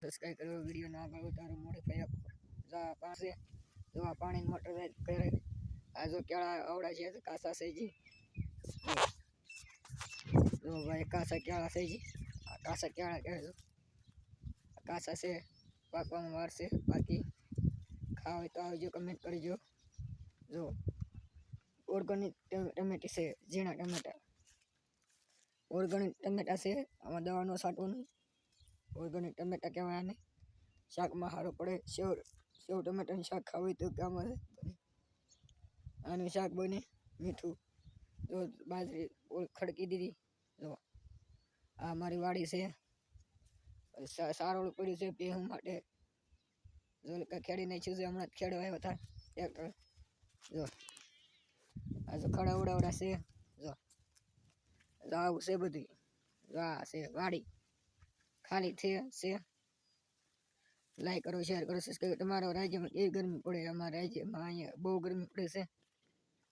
Subscribe કરો video ના આગળ વધારો મોડીફાઈ આપો જા પાસે જો આ પાણી મોટર કરે આ જો કેળા આવડા છે કાસા છે જી જો ભાઈ કાસા કેળા છે જી આ કાસા કેળા કહે જો કાસા છે પાકવામાં વાર છે બાકી ખાવ તો આવજો કમેન્ટ કરજો જો ઓર્ગેનિક ટમેટી છે ઝીણા ટમેટા ઓર્ગેનિક ટમેટા છે આમાં દવા ન છાંટવાનું ઓર્ગેનિક ટમેટા કહેવાય આને શાકમાં સારું પડે સેવ ટમેટાનું શાક ખાવું તો કામ આવે આનું શાક બને મીઠું જો બાજરી ખડકી દીધી જો આ મારી વાડી છે સારોળું પડ્યું છે ભેહું માટે જો ખેડી નાખ્યું છે હમણાં ખેડવા આવ્યા હતા ટ્રેક્ટર જો આ જો ખડા ઉડાવડા છે જો આવું છે બધું આ છે વાડી ખાલી છે લાઈક કરો શેર કરો સબસ્ક્રાઈબ તમારા રાજ્યમાં કેવી ગરમી પડે અમારા રાજ્યમાં અહીંયા બહુ ગરમી પડે છે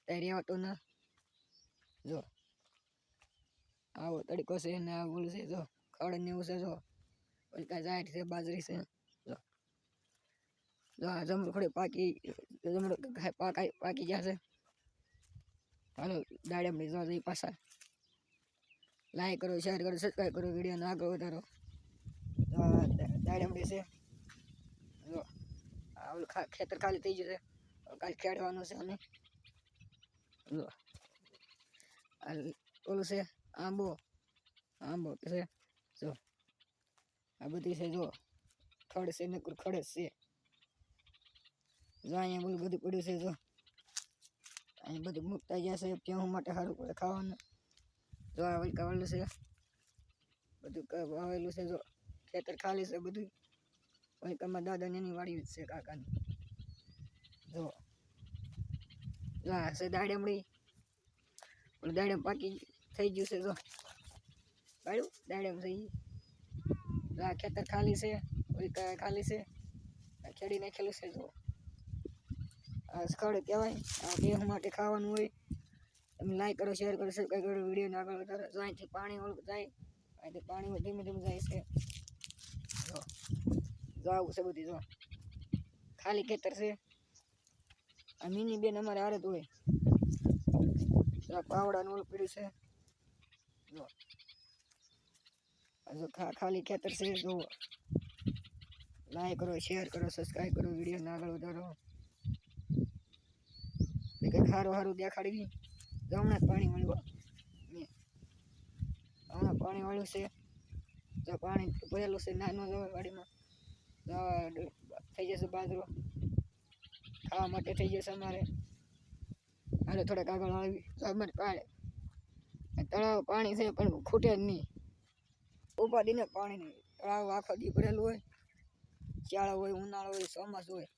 ત્યારે રહેવાતો ના જો આવો તડકો છે ને આ ઓલું છે જો ખડ ને એવું છે જો ઓલકા જાહેર છે બાજરી છે જો આ જમરૂ ખડે પાકી જશે હાલો દાડમડી જો જઈ પાછા લાઈક કરો શેર કરો સબસ્ક્રાઈબ કરો વિડીયોને આગળ વધારો દાડમડી છે જો આ ઓલું ખેતર ખાલી થઈ જશે કાલે ખેડવાનું છે અને જો ઓલું છે આંબો છે જો આ બધી છે જો ખડ છે નકર ખડ છે જો અહીંયા બોલું બધું પડ્યું છે જો અહીં બધું મૂકતા જશે પ્યાઉં માટે સારું પડે ખાવાનું જો આ વલકા વાળું છે બધું વાવેલું છે જો ખેતર ખાલી છે બધું વલકામાં દાદાની એની વાડી છે કાકાની જો આ છે દાડમડી દાડમ પાકી થઈ ગયું છે જો પાડ્યું દાડમ થઈ આ ખેતર ખાલી છે વલકા ખાલી છે ખેડી નાખેલું છે જો આ ખડ કહેવાય આ ભેહ માટે ખાવાનું હોય તમે લાઈક કરો શેર કરો સબસ્ક્રાઈબ કરો વિડીયોને આગળ વધારો જો અહીંથી પાણી ઓલું જાય અહીંથી પાણી ધીમે ધીમે જાય છે જો આવું છે બધી જો ખાલી ખેતર છે આ મિની બેન અમારે હારે હોય પાવડાનું ઓલું પીડ્યું છે જો ખાલી ખેતર છે જો લાઈક કરો શેર કરો સબસ્ક્રાઈબ કરો વિડીયોને આગળ વધારો કંઈક સારું દેખાડી હમણાં પાણી મળ્યું હમણાં પાણી વાળ્યું છે જો પાણી ભરેલું છે નાનું જવા વાડીમાં થઈ જશે બાજરો ખાવા માટે થઈ જશે અમારે હાલે થોડાક આગળ આવી અમારે પાડે તળાવ પાણી છે પણ ખૂટે જ નહીં ઉપાડીને પાણી નહીં તળાવ આખો દી ભરેલું હોય શિયાળો હોય ઉનાળો હોય ચોમાસું હોય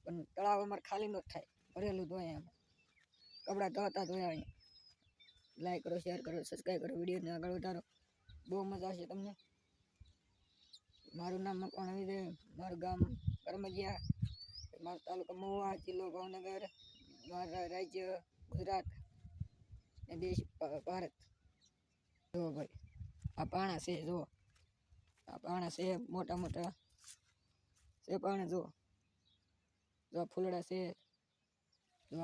પણ તળાવ અમારે ખાલી ન થાય ભરેલું જ હોય એમાં કપડાં ધોતા ધોયા અહીંયા લાઈક કરો શેર કરો સબસ્ક્રાઈબ કરો વિડીયોને આગળ વધારો બહુ મજા આવશે તમને મારું નામ મકવાણ આવી દે મારું ગામ કરમજિયા મારો તાલુકો મહુવા જિલ્લો ભાવનગર મારા રાજ્ય ગુજરાત ને દેશ ભારત જો ભાઈ આ પાણા છે જો આ પાણા છે મોટા મોટા છે પાણા જો ફૂલડા છે જો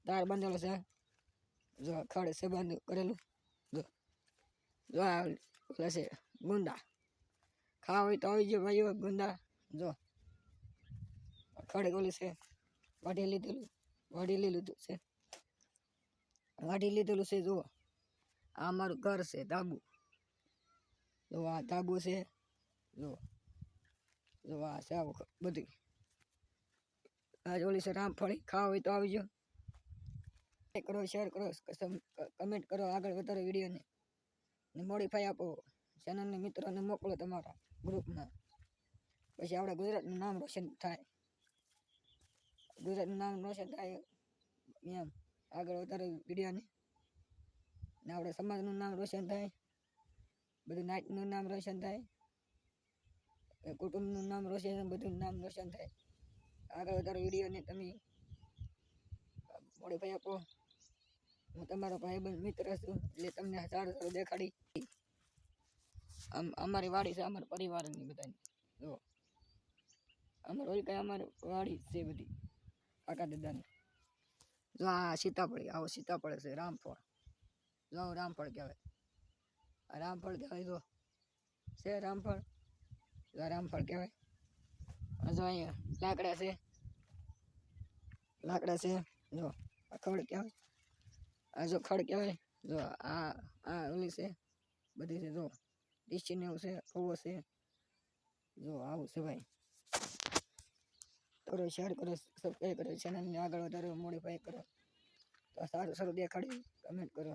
તાર બાંધેલો છે જો ખડ છે બંધ કરેલું જો આ છે ગુંદા ખાવા હોય તો આવી ગયો ભાઈઓ ગુંદા જો ખડે ઓલું છે વાઢી લીધેલું છે જો આ અમારું ઘર છે ધાબુ જો આ ધાબુ છે જો આ છે આવું બધું આ ઓલી છે રામફળી ખાવા હોય તો આવજો કરો શેર કરો કમેન્ટ કરો આગળ વધારો વિડીયોને મોડીફાઈ આપો ચેનલને મિત્રોને મોકલો તમારા ગ્રુપમાં પછી આપણા ગુજરાતનું નામ રોશન થાય એમ આગળ વધારે વિડીયોને ને આપણા સમાજનું નામ રોશન થાય બધું નાટનું નામ રોશન થાય કુટુંબનું નામ રોશન બધું નામ રોશન થાય આગળ વધારે વિડીયોને તમે મોડીફાઈ આપો હું તમારો ભાઈબંધ મિત્ર છું એટલે તમને સારું દેખાડી અમારી વાડી છે અમારા પરિવારની બધાની જો અમારે ઓલી કાંઈ અમારે વાડી છે બધી કાકા દાદાની. જો આ સીતાફળી, આવો સીતાફળ છે રામફળ. જો આવું રામફળ કહેવાય. આ રામફળ કહેવાય. જો છે રામફળ, જો આ રામફળ કહેવાય. જો અહીંયા લાકડા છે, લાકડા છે. જો આ ખડ કહેવાય. આ જો ખડ કહેવાય. જો આ ઓલી છે બધી છે. જો ડીસી ને એવું છે, કૂવો છે. જો આવું છે ભાઈ. કરો શેર કરો, સબસ્ક્રાઈબ કરો, ચેનલને આગળ વધારો, મોડિફાઈ કરો. તો સારું સારું દેખાડી કમેન્ટ કરો.